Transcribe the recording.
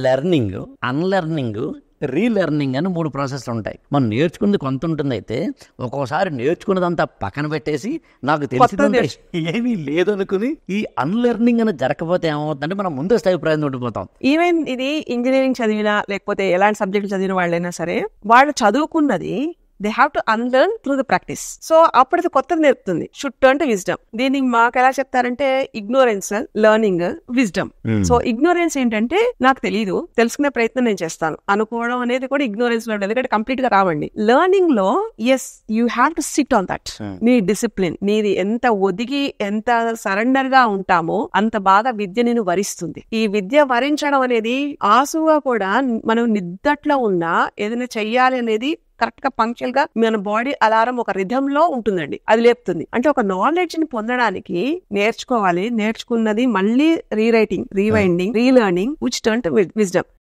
Learning, unlearning, relearning అని 3 ప్రాసెస్లు ఉంటాయి. మనం నేర్చుకున్నది కొంత ఉంటుంది. అయితే ఒక్కోసారి నేర్చుకున్నదంతా పక్కన పెట్టేసి నాకు తెలిసిందంటే ఏమీ లేదనుకుని ఈ అన్లెర్నింగ్ అని జరగకపోతే ఏమవుతుందంటే మనం ముందస్తు అభిప్రాయం ఉండిపోతాం. ఈవెన్ ఇది ఇంజనీరింగ్ చదివినా లేకపోతే ఎలాంటి సబ్జెక్టులు చదివిన వాళ్ళైనా సరే, వాళ్ళు చదువుకున్నది they have to unlearn through the practice. So అప్పటిది కొత్తది నేర్పుతుంది. Should turn to wisdom. దీన్ని మాకు ఎలా చెప్తారంటే ignorance, learning, wisdom. So ignorance ఏంటంటే నాకు తెలియదు, తెలుసుకునే ప్రయత్నం నేను చేస్తాను అనుకోవడం అనేది కూడా ఇగ్నోరెన్స్ లో ఉండదు, ఎందుకంటే కంప్లీట్ గా రావండి. లెర్నింగ్ లో as you have to sit on that. నీ డిసిప్లిన్, నీది ఎంత ఒదిగి ఎంత సరెండర్ గా ఉంటామో అంత బాగా విద్య నేను వరిస్తుంది. ఈ విద్య వరించడం అనేది ఆసుగా కూడా మనం నిద్దట్లో ఉన్నా ఏదైనా చెయ్యాలి అనేది కరెక్ట్ గా పంక్చువల్ గా మన బాడీ అలారం ఒక రిథమ్ లో ఉంటుందండి, అది లేపుతుంది. అంటే ఒక నాలెడ్జ్ ని పొందడానికి నేర్చుకోవాలి, నేర్చుకున్నది మళ్ళీ rewriting, rewinding, relearning, which turn to wisdom.